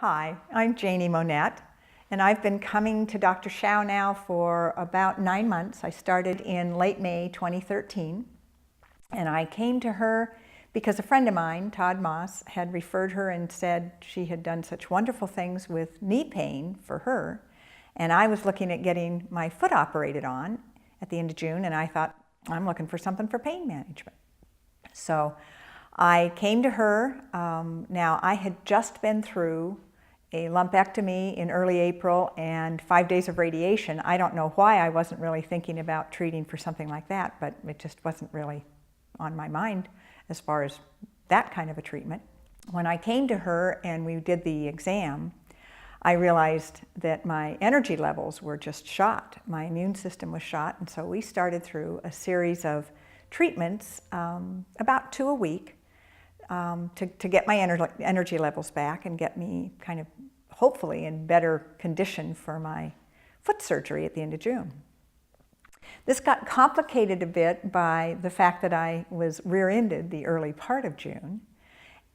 Hi, I'm Jane Monette, and I've been coming to Dr. Xiao now for about 9 months. I started in late May 2013, and I came to her because a friend of mine, Todd Moss, had referred her and said she had done such wonderful things with knee pain for her, and I was looking at getting my foot operated on at the end of June, and I thought, I'm looking for something for pain management. So I came to her. Now, I had just been through a lumpectomy in early April and 5 days of radiation. I don't know why I wasn't really thinking about treating for something like that, but it just wasn't really on my mind as far as that kind of a treatment. When I came to her and we did the exam, I realized that my energy levels were just shot. My immune system was shot, and so we started through a series of treatments, about 2 a week, to get my energy levels back and get me kind of hopefully in better condition for my foot surgery at the end of June. This got complicated a bit by the fact that I was rear-ended the early part of June,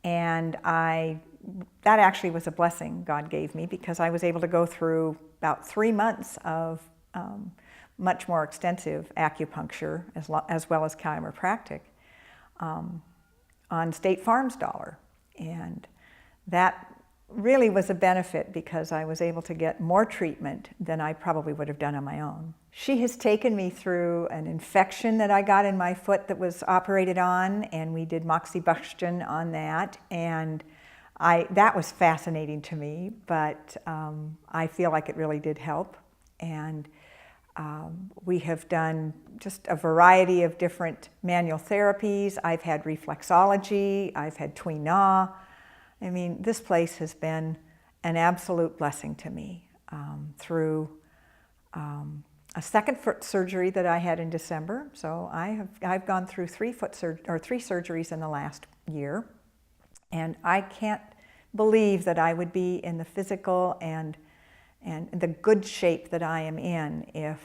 and that actually was a blessing God gave me because I was able to go through about 3 months of much more extensive acupuncture as well as chiropractic on State Farm's dollar. And that really was a benefit because I was able to get more treatment than I probably would have done on my own. She has taken me through an infection that I got in my foot that was operated on, and we did Moxibustion on that, and that was fascinating to me, but I feel like it really did help. And we have done just a variety of different manual therapies. I've had Reflexology, I've had TuiNa. I mean, this place has been an absolute blessing to me through a second foot surgery that I had in December. So I've gone through 3 surgeries in the last year, and I can't believe that I would be in the physical and the good shape that I am in if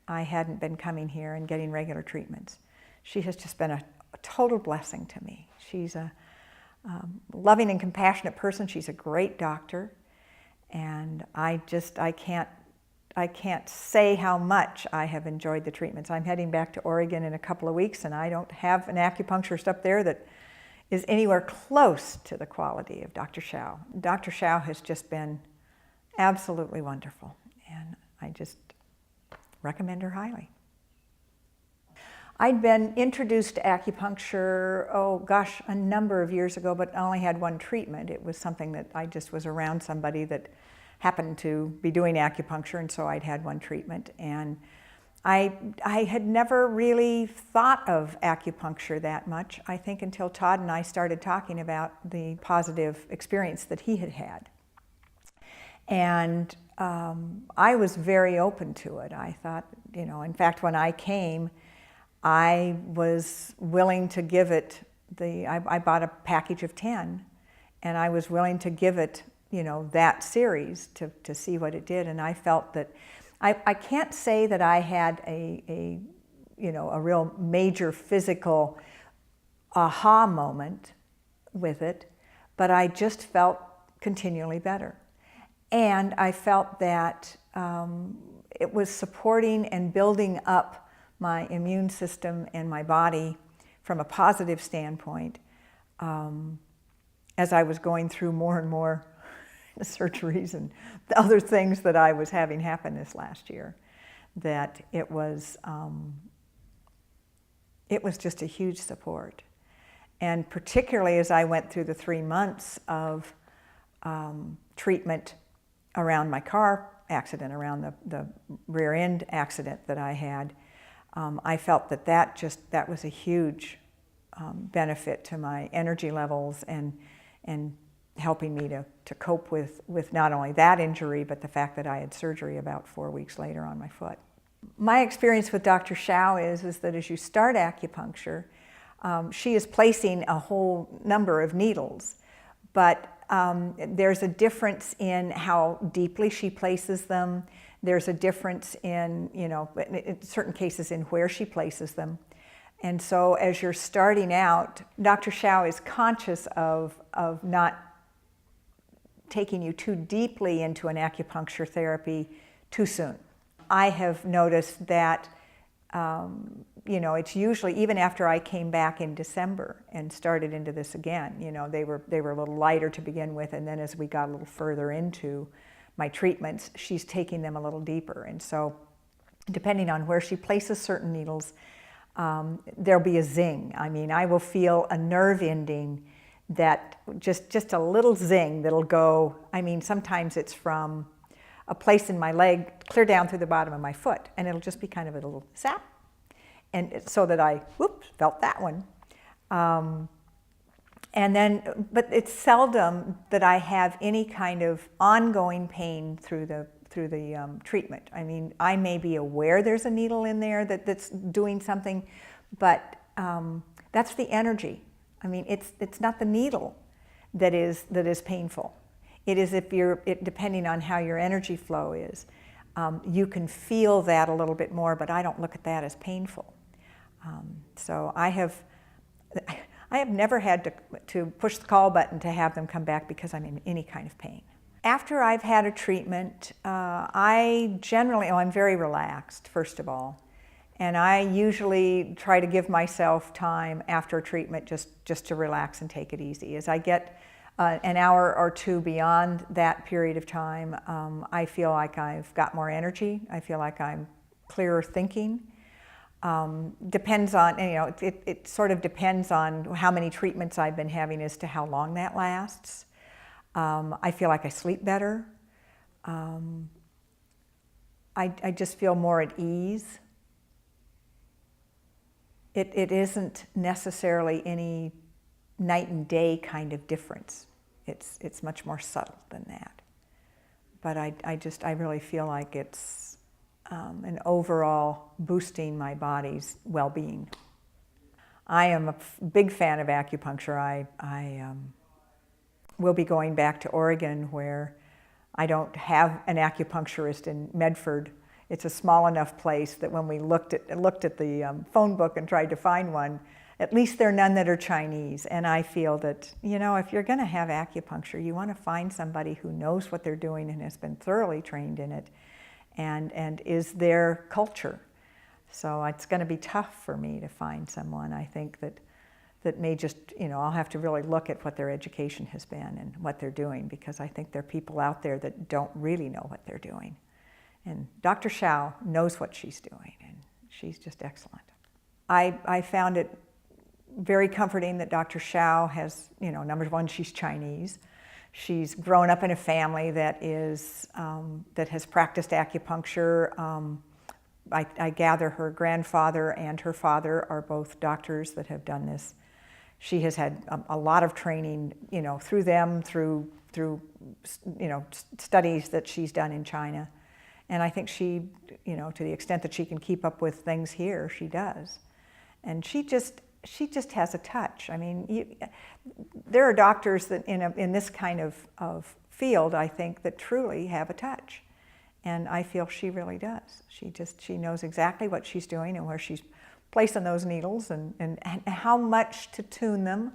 I hadn't been coming here and getting regular treatments. She has just been a total blessing to me. She's a loving and compassionate person. She's a great doctor, and I can't say how much I have enjoyed the treatments. I'm heading back to Oregon in a couple of weeks, and I don't have an acupuncturist up there that is anywhere close to the quality of Dr. Xiao. Dr. Xiao has just been absolutely wonderful, and I just recommend her highly. I'd been introduced to acupuncture, oh gosh, a number of years ago, but I only had one treatment. It was something that I just was around somebody that happened to be doing acupuncture, and so I'd had one treatment. And I had never really thought of acupuncture that much, I think, until Todd and I started talking about the positive experience that he had had. And I was very open to it. I thought, in fact, when I came, I was willing to give it I bought a package of 10, and I was willing to give it, that series to see what it did. And I felt that I can't say that I had a real major physical aha moment with it, but I just felt continually better. And I felt that it was supporting and building up my immune system and my body from a positive standpoint as I was going through more and more surgeries and the other things that I was having happen this last year, that it was just a huge support. And particularly as I went through the 3 months of treatment around my car accident, around the rear end accident that I had, I felt that was a huge benefit to my energy levels and helping me to cope with not only that injury, but the fact that I had surgery about 4 weeks later on my foot. My experience with Dr. Xiao is that as you start acupuncture, she is placing a whole number of needles, but there's a difference in how deeply she places them. There's a difference in, in certain cases in where she places them. And so as you're starting out, Dr. Xiao is conscious of not, taking you too deeply into an acupuncture therapy too soon. I have noticed that, you know, it's usually, even after I came back in December and started into this again, you know, they were a little lighter to begin with, and then as we got a little further into my treatments, she's taking them a little deeper. And so, depending on where she places certain needles, there'll be a zing. I mean, I will feel a nerve ending that just a little zing that'll go, I mean, sometimes it's from a place in my leg clear down through the bottom of my foot, and it'll just be kind of a little zap. And so that I, whoops, felt that one. And then, but it's seldom that I have any kind of ongoing pain through the treatment. I mean, I may be aware there's a needle in there that's doing something, but that's the energy. I mean, it's not the needle that is painful. It is depending on how your energy flow is. You can feel that a little bit more, but I don't look at that as painful. So I have never had to push the call button to have them come back because I'm in any kind of pain. After I've had a treatment, I'm very relaxed, first of all. And I usually try to give myself time after a treatment just to relax and take it easy. As I get an hour or two beyond that period of time, I feel like I've got more energy. I feel like I'm clearer thinking. Depends on, you know, it sort of depends on how many treatments I've been having as to how long that lasts. I feel like I sleep better. I just feel more at ease. It isn't necessarily any night and day kind of difference. It's much more subtle than that. But I really feel like it's an overall boosting my body's well-being. I am a big fan of acupuncture. I will be going back to Oregon, where I don't have an acupuncturist in Medford. It's a small enough place that when we looked at the phone book and tried to find one, at least there are none that are Chinese. And I feel that, you know, if you're going to have acupuncture, you want to find somebody who knows what they're doing and has been thoroughly trained in it, and is their culture. So it's going to be tough for me to find someone, I think, that may just, you know, I'll have to really look at what their education has been and what they're doing, because I think there are people out there that don't really know what they're doing. And Dr. Xiao knows what she's doing, and she's just excellent. I found it very comforting that Dr. Xiao has, you know, number one, she's Chinese. She's grown up in a family that has practiced acupuncture. I gather her grandfather and her father are both doctors that have done this. She has had a lot of training, you know, through you know, studies that she's done in China. And I think she, you know, to the extent that she can keep up with things here, she does. And she just has a touch. I mean, there are doctors that in this kind of field, I think, that truly have a touch. And I feel she really does. She knows exactly what she's doing and where she's placing those needles and how much to tune them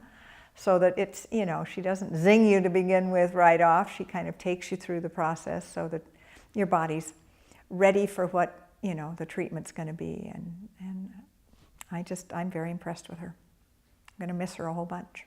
so that it's, you know, she doesn't zing you to begin with right off. She kind of takes you through the process so that your body's ready for what, you know, the treatment's going to be. And I'm very impressed with her. I'm going to miss her a whole bunch.